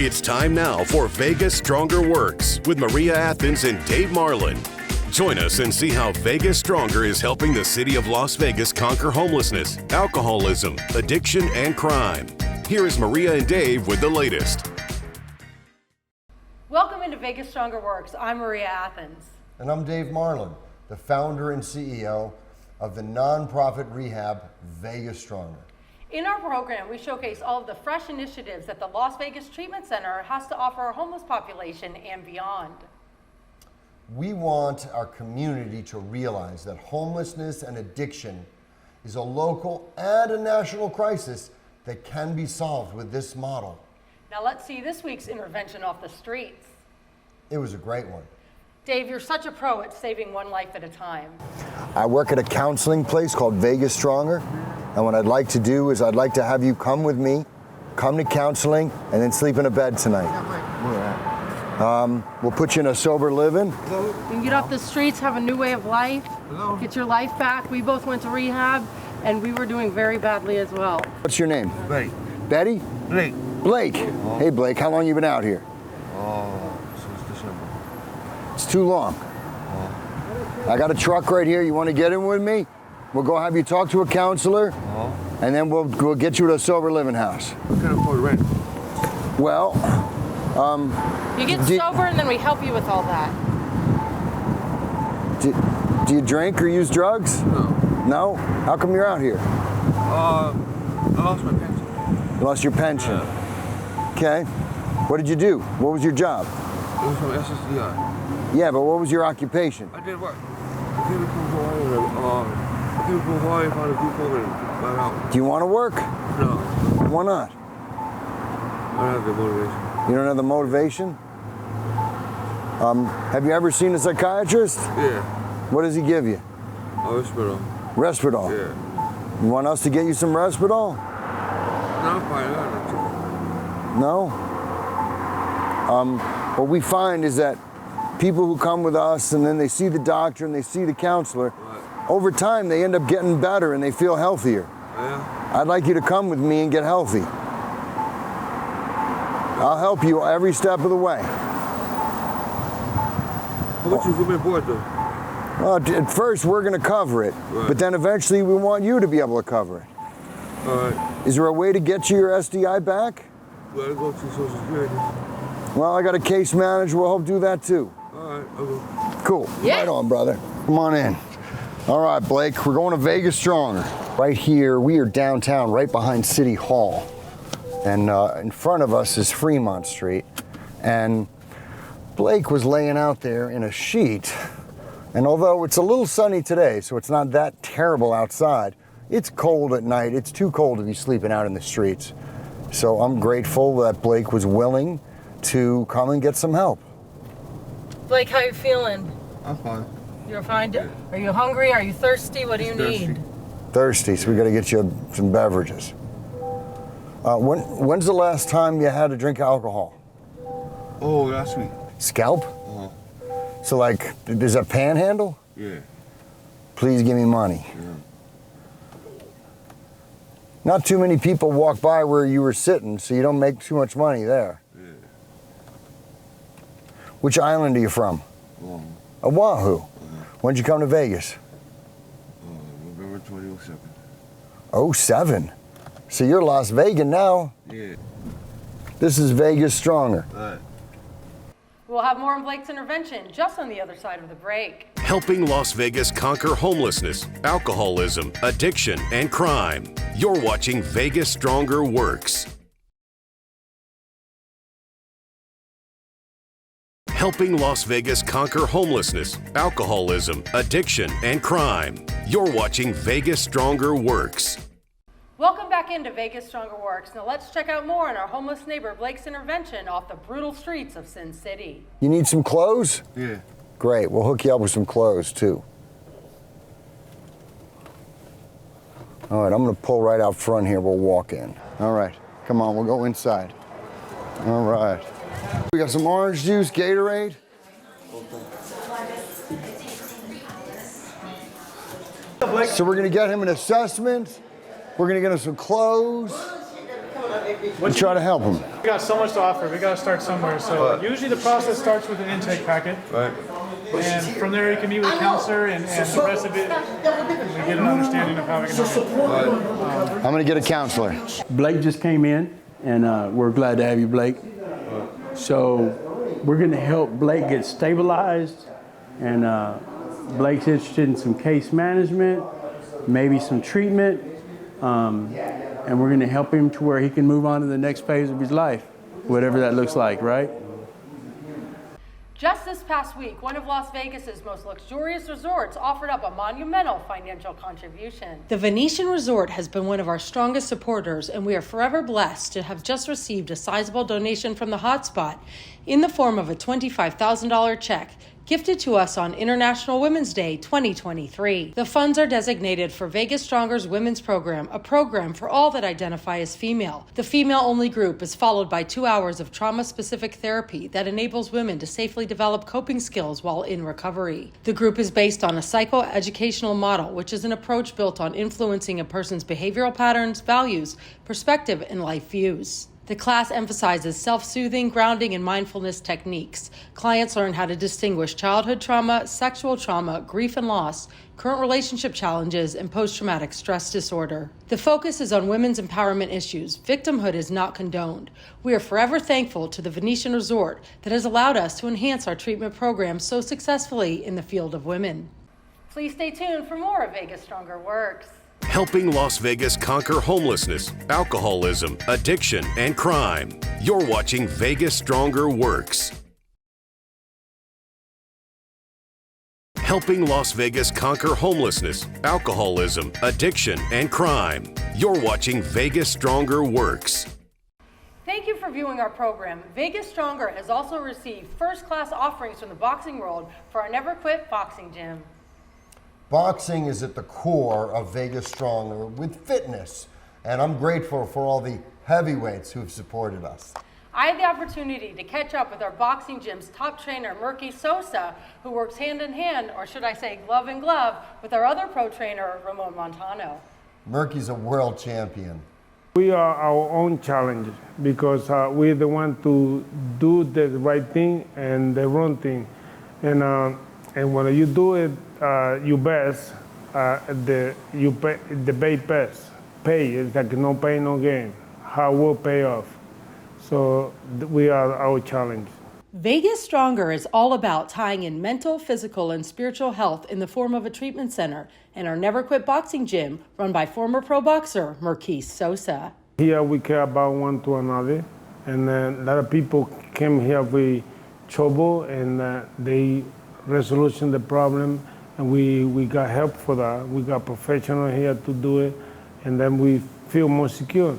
It's time now for Vegas Stronger Works with Maria Athens and Dave Marlon. Join us and see how Vegas Stronger is helping the city of Las Vegas conquer homelessness, alcoholism, addiction, and crime. Here is Maria and Dave with the latest. Welcome into Vegas Stronger Works. I'm Maria Athens. And I'm Dave Marlon, the founder and CEO of the nonprofit rehab Vegas Stronger. In our program, we showcase all of the fresh initiatives that the Las Vegas Treatment Center has to offer our homeless population and beyond. We want our community to realize that homelessness and addiction is a local and a national crisis that can be solved with this model. Now let's see this week's intervention off the streets. It was a great one. Dave, you're such a pro at saving one life at a time. I work at a counseling place called Vegas Stronger, and what I'd like to do is I'd like to have you come with me, come to counseling, and then sleep in a bed tonight. We'll put you in a sober living. You can get off the streets, have a new way of life, get your life back. We both went to rehab, and we were doing very badly as well. What's your name? Blake. Betty? Blake. Blake. Hey, Blake, how long you been out here? Since December. It's too long. I got a truck right here. You want to get in with me? We'll go have you talk to a counselor, and then we'll get you to a sober living house. I can't afford rent. Well, You get sober, and then we help you with all that. do you drink or use drugs? No. No? How come you're out here? I lost my pension. You lost your pension. Okay. What did you do? What was your job? It was from SSDI. Yeah, but what was your occupation? I did work. I came from Hawaii and found a group home and got out. Do you want to work? No. Why not? I don't have the motivation. You don't have the motivation? Have you ever seen a psychiatrist? Yeah. What does he give you? Hospital. Respital? Yeah. You want us to get you some Respital? No, I'm fine. I got it. No? What we find is that people who come with us and then they see the doctor and they see the counselor, over time they end up getting better and they feel healthier. Yeah. I'd like you to come with me and get healthy. I'll help you every step of the way. How much you give me board though? Well, at first we're going to cover it, but then eventually we want you to be able to cover it. All right. Is there a way to get you your SDI back? Well, I go to Social Security. Well, I got a case manager. We'll help do that too. All right, I'll go. Cool. Yeah. Right on, brother. Come on in. All right, Blake, we're going to Vegas Stronger. Right here, we are downtown, right behind City Hall. And in front of us is Fremont Street. And Blake was laying out there in a sheet. And although it's a little sunny today, so it's not that terrible outside, it's cold at night. It's too cold to be sleeping out in the streets. So I'm grateful that Blake was willing to come and get some help. Blake, how you feeling? I'm fine. You're fine? Are you hungry? Are you thirsty? What do you need? Thirsty, so we got to get you some beverages. When's the last time you had to drink alcohol? Oh, last week. Scalp? So like, is that panhandle? Yeah. Please give me money. Yeah. Not too many people walk by where you were sitting, so you don't make too much money there. Yeah. Which island are you from? Oahu. When'd you come to Vegas? November 2007. 07. So you're Las Vegas now. Yeah. This is Vegas Stronger. All right. We'll have more on Blake's intervention just on the other side of the break. Helping Las Vegas conquer homelessness, alcoholism, addiction, and crime. You're watching Vegas Stronger Works. Helping Las Vegas conquer homelessness, alcoholism, addiction, and crime. You're watching Vegas Stronger Works. Welcome back into Vegas Stronger Works. Now let's check out more on our homeless neighbor Blake's intervention off the brutal streets of Sin City. You need some clothes? Yeah. Great, we'll hook you up with some clothes too. All right, I'm gonna pull right out front here, we'll walk in. All right, come on, we'll go inside. All right. We got some orange juice, Gatorade. So we're gonna get him an assessment. We're gonna get him some clothes. We try to help them. We got so much to offer. We got to start somewhere. So usually the process starts with an intake packet. Right. And from there you can meet with a counselor and the rest of it, we get an understanding of how we can help. I'm going to get a counselor. Blake just came in, and we're glad to have you, Blake. So we're going to help Blake get stabilized, and Blake's interested in some case management, maybe some treatment, and we're going to help him to where he can move on to the next phase of his life, whatever that looks like, right? Just this past week, one of Las Vegas's most luxurious resorts offered up a monumental financial contribution. The Venetian Resort has been one of our strongest supporters, and we are forever blessed to have just received a sizable donation from the hotspot in the form of a $25,000 check gifted to us on International Women's Day 2023. The funds are designated for Vegas Stronger's Women's Program, a program for all that identify as female. The female-only group is followed by 2 hours of trauma-specific therapy that enables women to safely develop coping skills while in recovery. The group is based on a psychoeducational model, which is an approach built on influencing a person's behavioral patterns, values, perspective, and life views. The class emphasizes self-soothing, grounding, and mindfulness techniques. Clients learn how to distinguish childhood trauma, sexual trauma, grief and loss, current relationship challenges, and post-traumatic stress disorder. The focus is on women's empowerment issues. Victimhood is not condoned. We are forever thankful to the Venetian Resort that has allowed us to enhance our treatment program so successfully in the field of women. Please stay tuned for more of Vegas Stronger Works. Helping Las Vegas conquer homelessness, alcoholism, addiction, and crime. You're watching Vegas Stronger Works. Helping Las Vegas conquer homelessness, alcoholism, addiction, and crime. You're watching Vegas Stronger Works. Thank you for viewing our program. Vegas Stronger has also received first-class offerings from the boxing world for our Never Quit boxing gym. Boxing is at the core of Vegas Stronger with fitness, and I'm grateful for all the heavyweights who've supported us. I had the opportunity to catch up with our boxing gym's top trainer, Murky Sosa, who works hand in hand, or should I say glove in glove, with our other pro trainer, Ramon Montano. Murky's a world champion. We are our own challenge because we're the one to do the right thing and the wrong thing. And when you do it your best, you pay the best. Pay is like no pain, no gain. Hard work pay off. So we are our challenge. Vegas Stronger is all about tying in mental, physical, and spiritual health in the form of a treatment center and our Never Quit boxing gym run by former pro boxer Murky Sosa. Here we care about one to another, and a lot of people came here with trouble, and they resolution the problem, and we got help for that. We got professionals here to do it, and then we feel more secure.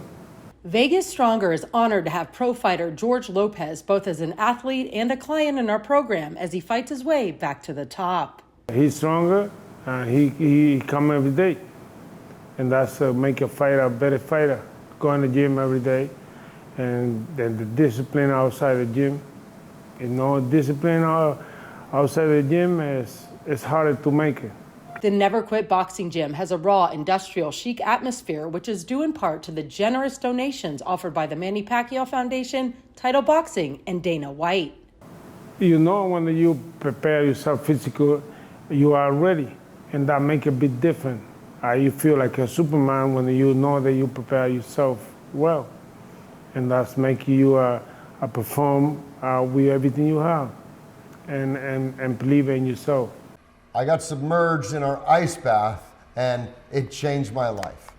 Vegas Stronger is honored to have pro fighter George Lopez both as an athlete and a client in our program as he fights his way back to the top. He's stronger, he come every day, and that's make a fighter a better fighter. Go in the gym every day, and then the discipline outside the gym. You know, discipline outside the gym is harder to make it. The Never Quit boxing gym has a raw, industrial, chic atmosphere, which is due in part to the generous donations offered by the Manny Pacquiao Foundation, Title Boxing, and Dana White. You know, when you prepare yourself physically, you are ready, and that makes a bit different. You feel like a Superman when you know that you prepare yourself well, and that's making you perform with everything you have, and believe in yourself. I got submerged in our ice bath, and it changed my life.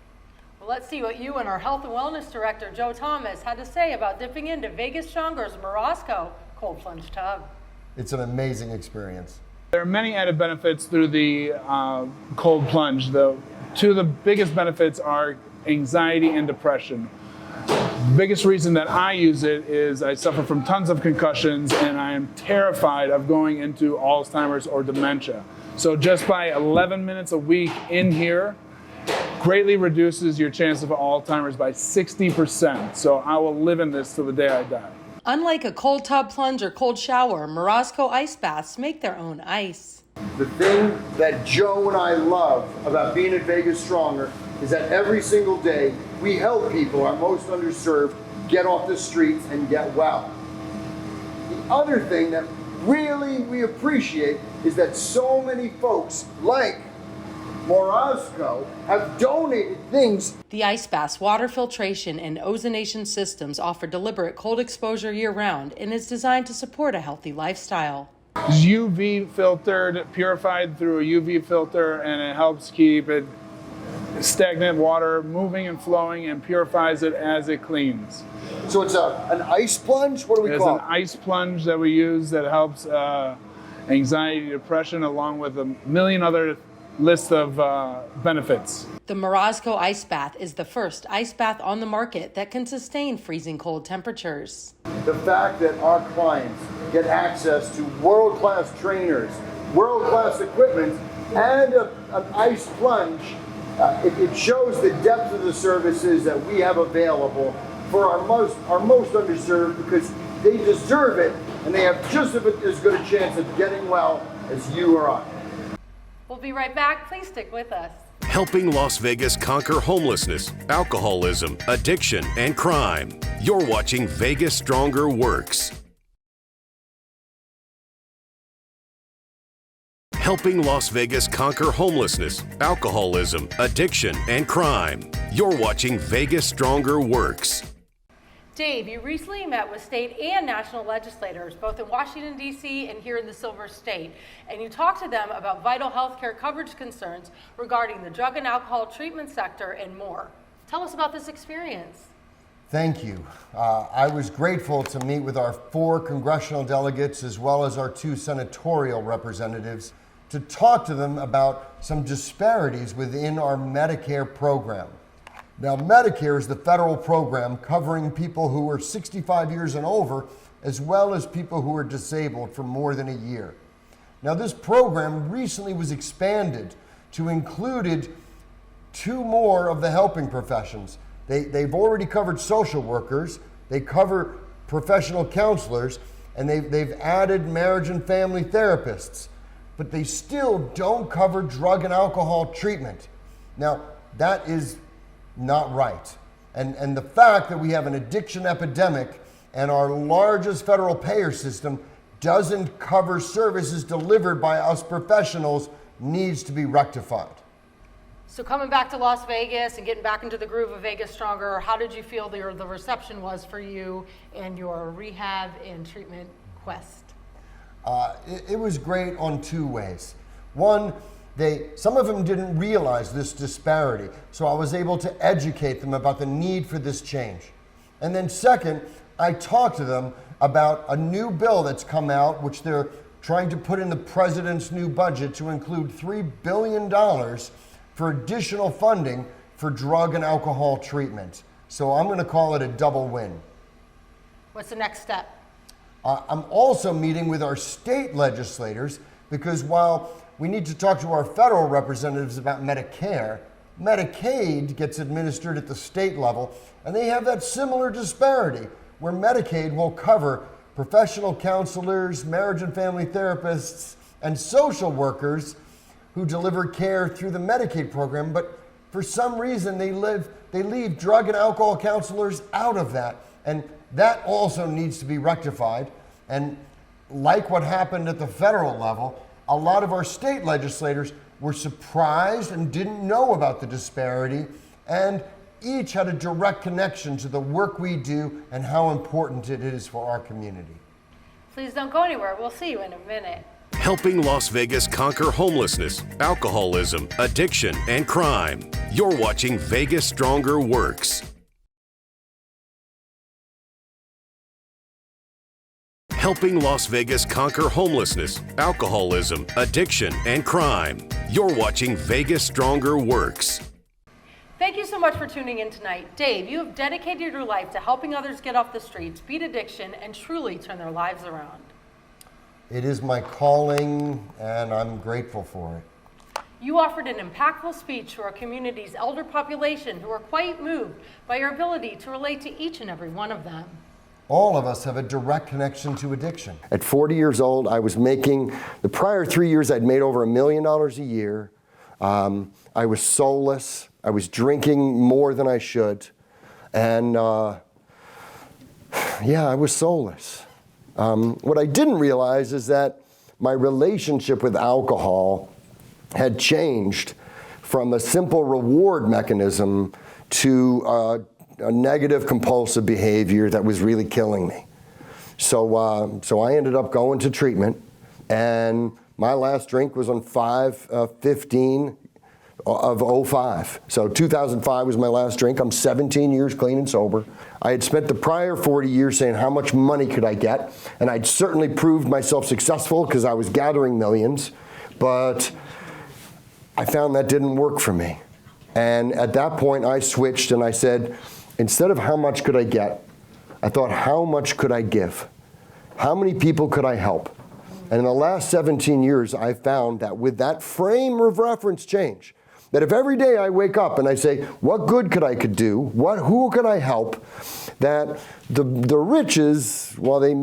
Well, let's see what you and our Health and Wellness Director, Joe Thomas, had to say about dipping into Vegas Stronger's Morosco cold plunge tub. It's an amazing experience. There are many added benefits through the cold plunge. Two of the biggest benefits are anxiety and depression. The biggest reason that I use it is I suffer from tons of concussions, and I am terrified of going into Alzheimer's or dementia. So just by 11 minutes a week in here greatly reduces your chance of Alzheimer's by 60%. So I will live in this till the day I die. Unlike a cold tub plunge or cold shower, Morosco ice baths make their own ice. The thing that Joe and I love about being at Vegas Stronger is that every single day we help people, our most underserved, get off the streets and get well. The other thing that really we appreciate is that so many folks like Morosco have donated things. The ice bath's water filtration and ozonation systems offer deliberate cold exposure year-round and is designed to support a healthy lifestyle. It's UV filtered, purified through a UV filter, and it helps keep it stagnant water moving and flowing and purifies it as it cleans. So it's an ice plunge? What do we call it? It's an ice plunge that we use that helps anxiety, depression, along with a million other lists of benefits. The Morosco ice bath is the first ice bath on the market that can sustain freezing cold temperatures. The fact that our clients get access to world-class trainers, world-class equipment, and an ice plunge, it shows the depth of the services that we have available for our most underserved, because they deserve it and they have just as good a chance of getting well as you or I. We'll be right back. Please stick with us. Helping Las Vegas conquer homelessness, alcoholism, addiction, and crime. You're watching Vegas Stronger Works. Helping Las Vegas conquer homelessness, alcoholism, addiction, and crime. You're watching Vegas Stronger Works. Dave, you recently met with state and national legislators, both in Washington, D.C. and here in the Silver State, and you talked to them about vital health care coverage concerns regarding the drug and alcohol treatment sector and more. Tell us about this experience. Thank you. I was grateful to meet with our 4 congressional delegates as well as our 2 senatorial representatives to talk to them about some disparities within our Medicare program. Now, Medicare is the federal program covering people who are 65 years and over, as well as people who are disabled for more than a year. Now, this program recently was expanded to include 2 more of the helping professions. They've already covered social workers, they cover professional counselors, and they've added marriage and family therapists, but they still don't cover drug and alcohol treatment. Now, that is not right. And the fact that we have an addiction epidemic and our largest federal payer system doesn't cover services delivered by us professionals needs to be rectified. So coming back to Las Vegas and getting back into the groove of Vegas Stronger, how did you feel the reception was for you and your rehab and treatment quest? It was great on 2 ways. One, some of them didn't realize this disparity, so I was able to educate them about the need for this change. And then second, I talked to them about a new bill that's come out, which they're trying to put in the president's new budget to include $3 billion for additional funding for drug and alcohol treatment. So I'm going to call it a double win. What's the next step? I'm also meeting with our state legislators, because while we need to talk to our federal representatives about Medicare, Medicaid gets administered at the state level, and they have that similar disparity where Medicaid will cover professional counselors, marriage and family therapists, and social workers who deliver care through the Medicaid program, but for some reason they leave drug and alcohol counselors out of that, and that also needs to be rectified. And like what happened at the federal level, a lot of our state legislators were surprised and didn't know about the disparity, and each had a direct connection to the work we do and how important it is for our community. Please don't go anywhere. We'll see you in a minute. Helping Las Vegas conquer homelessness, alcoholism, addiction, and crime. You're watching Vegas Stronger Works. Helping Las Vegas conquer homelessness, alcoholism, addiction, and crime. You're watching Vegas Stronger Works. Thank you so much for tuning in tonight. Dave, you have dedicated your life to helping others get off the streets, beat addiction, and truly turn their lives around. It is my calling, and I'm grateful for it. You offered an impactful speech to our community's elder population who are quite moved by your ability to relate to each and every one of them. All of us have a direct connection to addiction. At 40 years old, I was making, the prior 3 years, I'd made over $1 million a year. I was soulless. I was drinking more than I should. And yeah, I was soulless. What I didn't realize is that my relationship with alcohol had changed from a simple reward mechanism to a negative compulsive behavior that was really killing me. So I ended up going to treatment, and my last drink was on 5/15 of 05. So 2005 was my last drink. I'm 17 years clean and sober. I had spent the prior 40 years saying how much money could I get, and I'd certainly proved myself successful because I was gathering millions, but I found that didn't work for me. And at that point I switched and I said, instead of how much could I get, I thought, how much could I give? How many people could I help? And in the last 17 years, I found that with that frame of reference change, that if every day I wake up and I say, what good could I do? Who could I help? That the riches, while they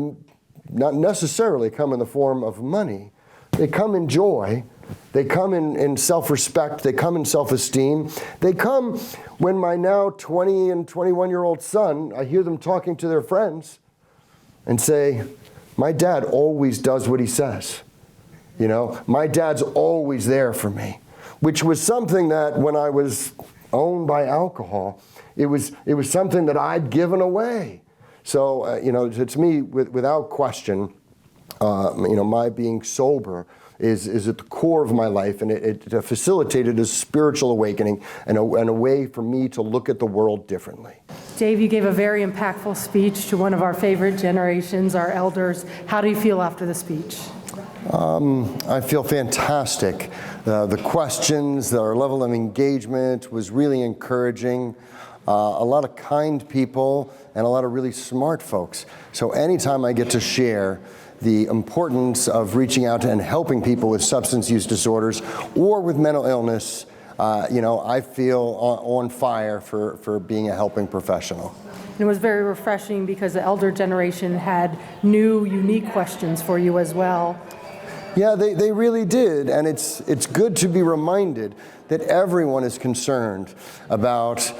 not necessarily come in the form of money, they come in joy, they come in self-respect, they come in self-esteem. They come when my now 20 and 21-year-old son, I hear them talking to their friends and say, my dad always does what he says. You know, my dad's always there for me, which was something that when I was owned by alcohol, it was something that I'd given away. So, you know, to me, without question, you know, my being sober is at the core of my life, and it facilitated a spiritual awakening and a way for me to look at the world differently. Dave, you gave a very impactful speech to one of our favorite generations, our elders. How do you feel after the speech? I feel fantastic. The questions, our level of engagement was really encouraging. A lot of kind people and a lot of really smart folks. So anytime I get to share the importance of reaching out and helping people with substance use disorders or with mental illness, you know, I feel on fire for being a helping professional. It was very refreshing because the elder generation had new, unique questions for you as well. Yeah, they really did, and it's good to be reminded that everyone is concerned about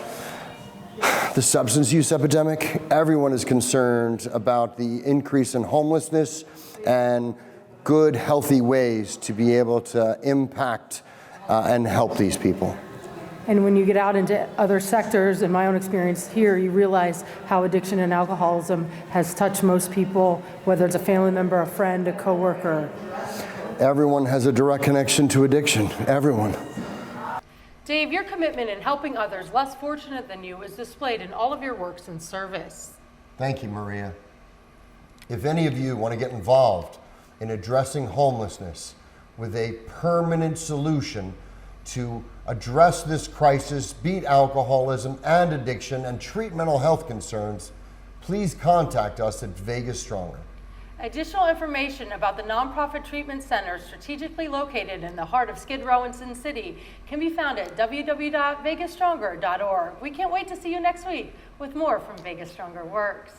the substance use epidemic. Everyone is concerned about the increase in homelessness and good, healthy ways to be able to impact and help these people. And when you get out into other sectors, in my own experience here, you realize how addiction and alcoholism has touched most people, whether it's a family member, a friend, a coworker. Everyone has a direct connection to addiction, everyone. Dave, your commitment in helping others less fortunate than you is displayed in all of your works and service. Thank you, Maria. If any of you want to get involved in addressing homelessness with a permanent solution to address this crisis, beat alcoholism and addiction, and treat mental health concerns, please contact us at Vegas Stronger. Additional information about the nonprofit treatment center strategically located in the heart of Skid Row and Sin City can be found at www.vegasstronger.org. We can't wait to see you next week with more from Vegas Stronger Works.